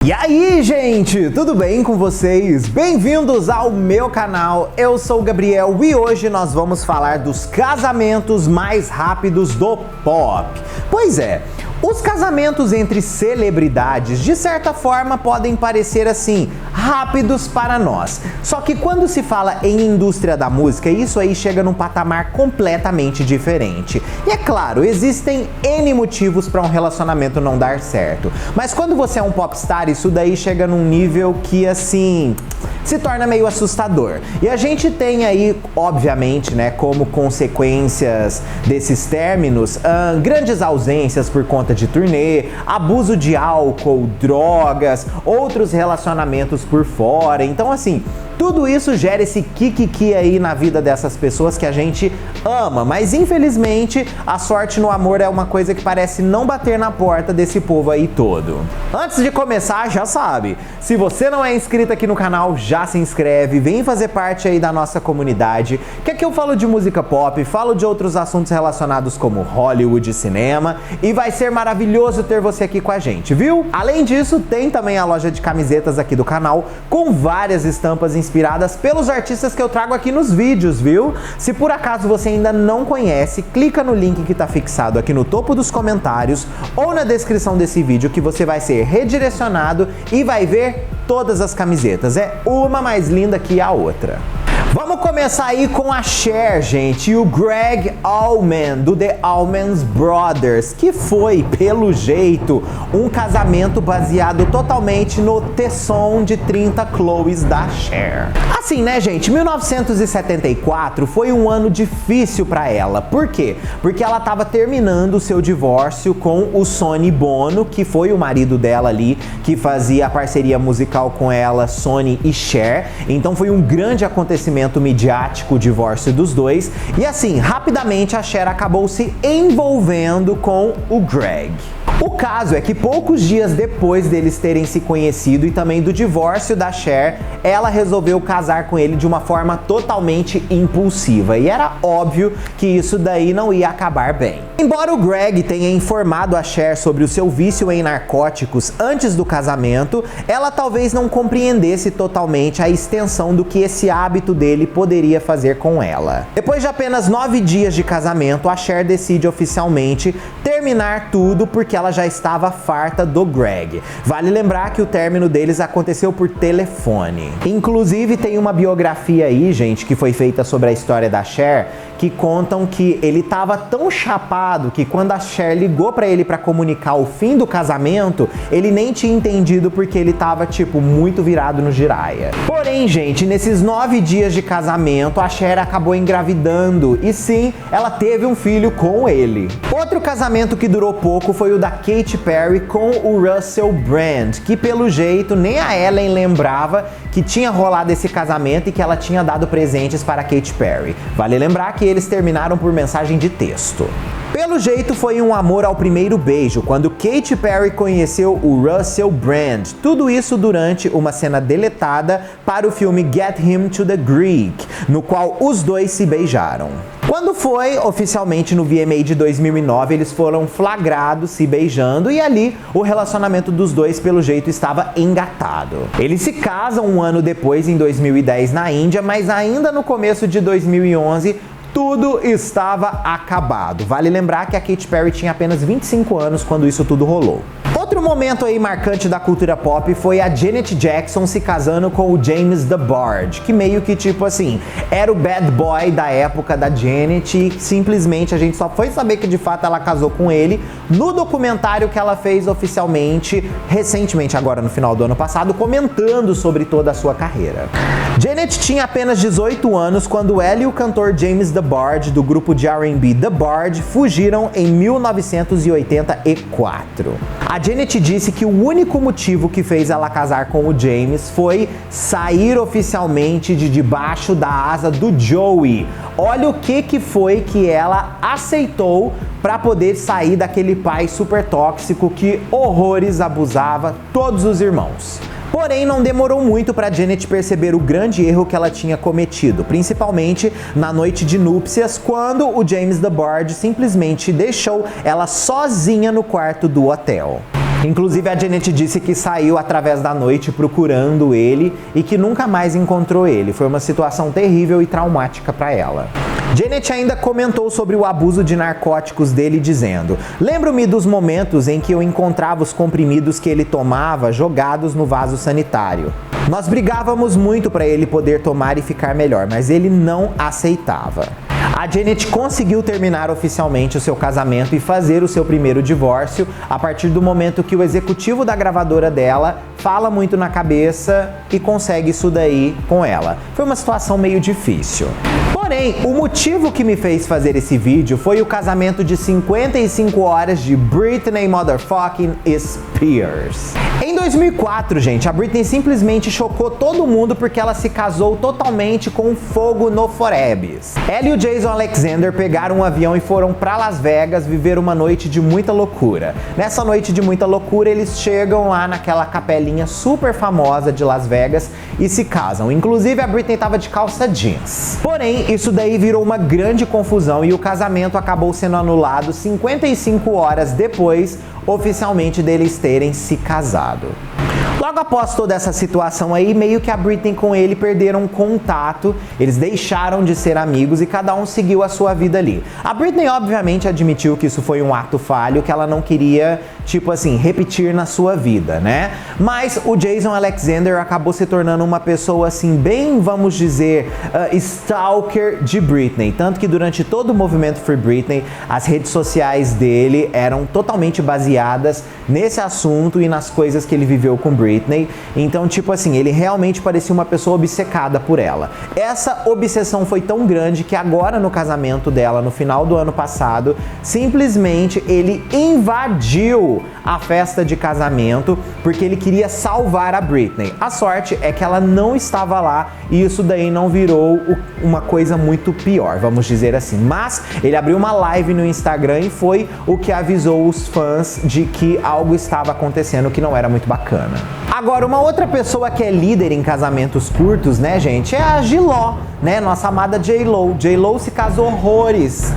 E aí, gente, tudo bem com vocês? Bem-vindos ao meu canal, eu sou o Gabriel e hoje nós vamos falar dos casamentos mais rápidos do pop. Pois é, os casamentos entre celebridades, de certa forma, podem parecer assim, rápidos para nós. Só que quando se fala em indústria da música, isso aí chega num patamar completamente diferente. E é claro, existem N motivos para um relacionamento não dar certo. Mas quando você é um popstar, isso daí chega num nível que, assim, se torna meio assustador. E a gente tem aí, obviamente, né, como consequências desses términos, grandes ausências por conta de turnê, abuso de álcool, drogas, outros relacionamentos por fora. Então, assim, tudo isso gera esse kikiki aí na vida dessas pessoas que a gente ama, mas infelizmente a sorte no amor é uma coisa que parece não bater na porta desse povo aí todo. Antes de começar, já sabe, se você não é inscrito aqui no canal, já se inscreve, vem fazer parte aí da nossa comunidade, que aqui eu falo de música pop, falo de outros assuntos relacionados como Hollywood e cinema, e vai ser maravilhoso ter você aqui com a gente, viu? Além disso, tem também a loja de camisetas aqui do canal, com várias estampas inspiradas pelos artistas que eu trago aqui nos vídeos, viu? Se por acaso você ainda não conhece, clica no link que está fixado aqui no topo dos comentários ou na descrição desse vídeo que você vai ser redirecionado e vai ver todas as camisetas. É uma mais linda que a outra. Vamos começar aí com a Cher, gente, e o Gregg Allman, do The Allman Brothers, que foi, pelo jeito, um casamento baseado totalmente no tesson de 30 Chloes da Cher. Assim, né, gente, 1974 foi um ano difícil pra ela. Por quê? Porque ela tava terminando o seu divórcio com o Sonny Bono, que foi o marido dela ali, que fazia a parceria musical com ela, Sonny e Cher. Então foi um grande acontecimento midiático o divórcio dos dois, e assim, rapidamente a Cher acabou se envolvendo com o Gregg. O caso é que poucos dias depois deles terem se conhecido e também do divórcio da Cher, ela resolveu casar com ele de uma forma totalmente impulsiva, e era óbvio que isso daí não ia acabar bem. Embora o Gregg tenha informado a Cher sobre o seu vício em narcóticos antes do casamento, ela talvez não compreendesse totalmente a extensão do que esse hábito dele poderia fazer com ela. Depois de apenas 9 dias de casamento, a Cher decide oficialmente terminar tudo porque ela já estava farta do Gregg. Vale lembrar que o término deles aconteceu por telefone. Inclusive tem uma biografia aí, gente, que foi feita sobre a história da Cher, que contam que ele estava tão chapado que quando a Cher ligou para ele para comunicar o fim do casamento, ele nem tinha entendido porque ele estava, tipo, muito virado no giraia. Porém, gente, nesses 9 dias de casamento, a Cher acabou engravidando e sim, ela teve um filho com ele. Outro casamento que durou pouco foi o da Katy Perry com o Russell Brand, que pelo jeito nem a Ellen lembrava que tinha rolado esse casamento e que ela tinha dado presentes para a Katy Perry. Vale lembrar que eles terminaram por mensagem de texto. Pelo jeito foi um amor ao primeiro beijo, quando Katy Perry conheceu o Russell Brand. Tudo isso durante uma cena deletada para o filme Get Him to the Greek, no qual os dois se beijaram. Quando foi oficialmente no VMA de 2009, eles foram flagrados se beijando e ali o relacionamento dos dois, pelo jeito, estava engatado. Eles se casam um ano depois, em 2010, na Índia, mas ainda no começo de 2011, tudo estava acabado. Vale lembrar que a Katy Perry tinha apenas 25 anos quando isso tudo rolou. Outro momento aí marcante da cultura pop foi a Janet Jackson se casando com o James DeBarge, que meio que tipo assim, era o bad boy da época da Janet e simplesmente a gente só foi saber que de fato ela casou com ele no documentário que ela fez oficialmente, recentemente agora no final do ano passado, comentando sobre toda a sua carreira. Janet tinha apenas 18 anos quando ela e o cantor James DeBarge, do grupo de R&B DeBarge, fugiram em 1984. A Janet disse que o único motivo que fez ela casar com o James foi sair oficialmente de debaixo da asa do Joey. Olha o que foi que ela aceitou para poder sair daquele pai super tóxico que horrores abusava todos os irmãos. Porém, não demorou muito para Janet perceber o grande erro que ela tinha cometido, principalmente na noite de núpcias, quando o James DeBarge simplesmente deixou ela sozinha no quarto do hotel. Inclusive a Janet disse que saiu através da noite procurando ele e que nunca mais encontrou ele. Foi uma situação terrível e traumática para ela. Janet ainda comentou sobre o abuso de narcóticos dele, dizendo: "Lembro-me dos momentos em que eu encontrava os comprimidos que ele tomava jogados no vaso sanitário. Nós brigávamos muito para ele poder tomar e ficar melhor, mas ele não aceitava." A Janet conseguiu terminar oficialmente o seu casamento e fazer o seu primeiro divórcio a partir do momento que o executivo da gravadora dela fala muito na cabeça e consegue isso daí com ela. Foi uma situação meio difícil. Porém, o motivo que me fez fazer esse vídeo foi o casamento de 55 horas de Britney Motherfucking Spears. Em 2004, gente, a Britney simplesmente chocou todo mundo porque ela se casou totalmente com fogo no Forebs. Ela e o Jason Alexander pegaram um avião e foram para Las Vegas viver uma noite de muita loucura. Nessa noite de muita loucura, eles chegam lá naquela capelinha super famosa de Las Vegas e se casam. Inclusive, a Britney estava de calça jeans. Porém, isso daí virou uma grande confusão e o casamento acabou sendo anulado 55 horas depois, oficialmente, deles terem se casado. Logo após toda essa situação aí, meio que a Britney com ele perderam contato, eles deixaram de ser amigos e cada um seguiu a sua vida ali. A Britney obviamente admitiu que isso foi um ato falho, que ela não queria, tipo assim, repetir na sua vida, né? Mas o Jason Alexander acabou se tornando uma pessoa assim, bem, vamos dizer, stalker de Britney. Tanto que durante todo o movimento Free Britney, as redes sociais dele eram totalmente baseadas nesse assunto e nas coisas que ele viveu com Britney. Então, tipo assim, ele realmente parecia uma pessoa obcecada por ela. Essa obsessão foi tão grande que agora no casamento dela, no final do ano passado, simplesmente ele invadiu a festa de casamento porque ele queria salvar a Britney. A sorte é que ela não estava lá e isso daí não virou uma coisa muito pior, vamos dizer assim. Mas ele abriu uma live no Instagram e foi o que avisou os fãs de que algo estava acontecendo que não era muito bacana. Agora, uma outra pessoa que é líder em casamentos curtos, né, gente, é a Giló, né, nossa amada J.Lo. J.Lo se casou horrores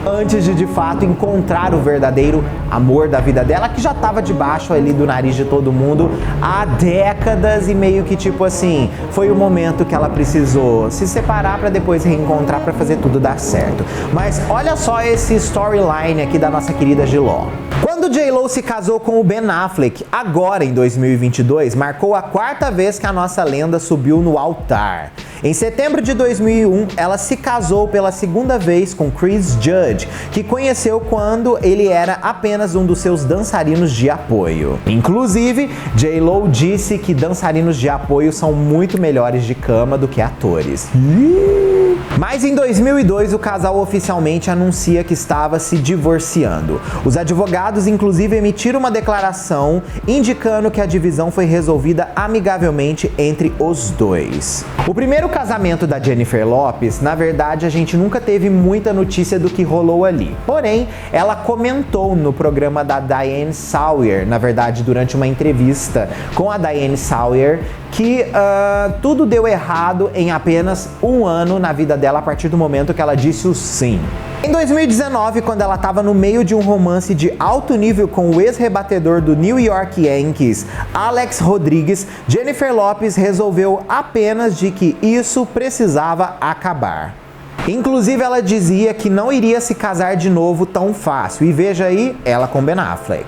antes de fato encontrar o verdadeiro amor da vida dela, que já estava debaixo ali do nariz de todo mundo há décadas e meio que tipo assim, foi o momento que ela precisou se separar para depois reencontrar para fazer tudo dar certo. Mas olha só esse storyline aqui da nossa querida Giló. Quando J.Lo se casou com o Ben Affleck, agora em 2022, marcou a 4ª vez que a nossa lenda subiu no altar. Em setembro de 2001, ela se casou pela 2ª vez com Chris Judge, que conheceu quando ele era apenas um dos seus dançarinos de apoio. Inclusive, J.Lo disse que dançarinos de apoio são muito melhores de cama do que atores. Mas em 2002, o casal oficialmente anuncia que estava se divorciando. Os advogados, inclusive, emitiram uma declaração indicando que a divisão foi resolvida amigavelmente entre os dois. O primeiro casamento da Jennifer Lopez, na verdade, a gente nunca teve muita notícia do que rolou ali. Porém, ela comentou no programa da Diane Sawyer, na verdade, durante uma entrevista com a Diane Sawyer, que tudo deu errado em apenas um ano na vida dela a partir do momento que ela disse o sim. Em 2019, quando ela estava no meio de um romance de alto nível com o ex-rebatedor do New York Yankees, Alex Rodrigues, Jennifer Lopez resolveu apenas de que isso precisava acabar. Inclusive, ela dizia que não iria se casar de novo tão fácil. E veja aí, ela com Ben Affleck.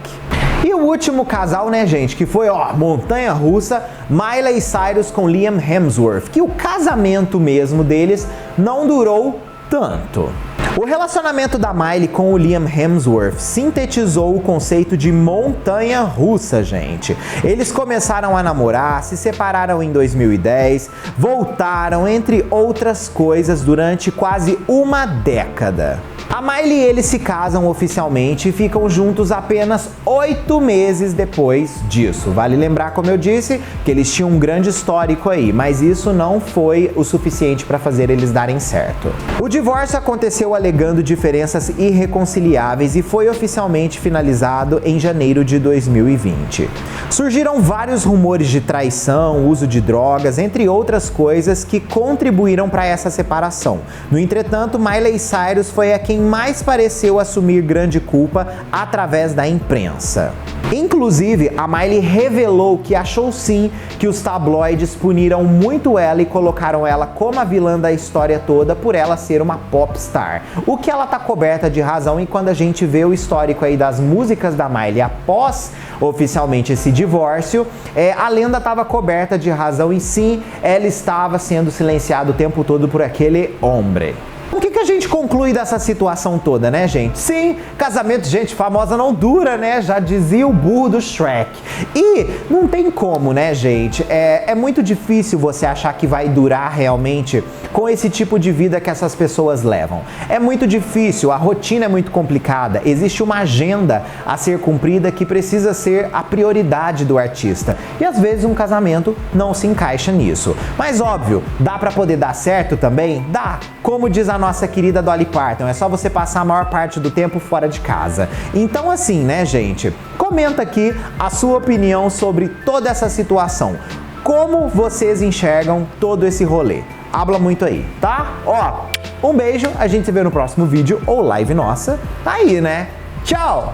E o último casal, né, gente, que foi, montanha-russa, Miley Cyrus com Liam Hemsworth, que o casamento mesmo deles não durou tanto. O relacionamento da Miley com o Liam Hemsworth sintetizou o conceito de montanha-russa, gente. Eles começaram a namorar, se separaram em 2010, voltaram, entre outras coisas, durante quase uma década. A Miley e ele se casam oficialmente e ficam juntos apenas 8 meses depois disso. Vale lembrar, como eu disse, que eles tinham um grande histórico aí, mas isso não foi o suficiente para fazer eles darem certo. O divórcio aconteceu alegando diferenças irreconciliáveis e foi oficialmente finalizado em janeiro de 2020. Surgiram vários rumores de traição, uso de drogas, entre outras coisas que contribuíram para essa separação. No entretanto, Miley Cyrus foi a quem mais pareceu assumir grande culpa através da imprensa. Inclusive, a Miley revelou que achou sim que os tabloides puniram muito ela e colocaram ela como a vilã da história toda por ela ser uma popstar. O que ela tá coberta de razão, e quando a gente vê o histórico aí das músicas da Miley após oficialmente esse divórcio, a lenda estava coberta de razão e sim, ela estava sendo silenciada o tempo todo por aquele homem. O que a gente conclui dessa situação toda, né, gente? Sim, casamento de gente famosa não dura, né? Já dizia o burro do Shrek. E não tem como, né, gente? É muito difícil você achar que vai durar realmente com esse tipo de vida que essas pessoas levam. É muito difícil, a rotina é muito complicada, existe uma agenda a ser cumprida que precisa ser a prioridade do artista. E às vezes um casamento não se encaixa nisso. Mas óbvio, dá pra poder dar certo também? Dá! Como diz a nossa querida Dolly Parton, é só você passar a maior parte do tempo fora de casa. Então assim, né, gente? Comenta aqui a sua opinião sobre toda essa situação. Como vocês enxergam todo esse rolê? Habla muito aí, tá? Ó, um beijo, a gente se vê no próximo vídeo ou live nossa. Tá aí, né? Tchau!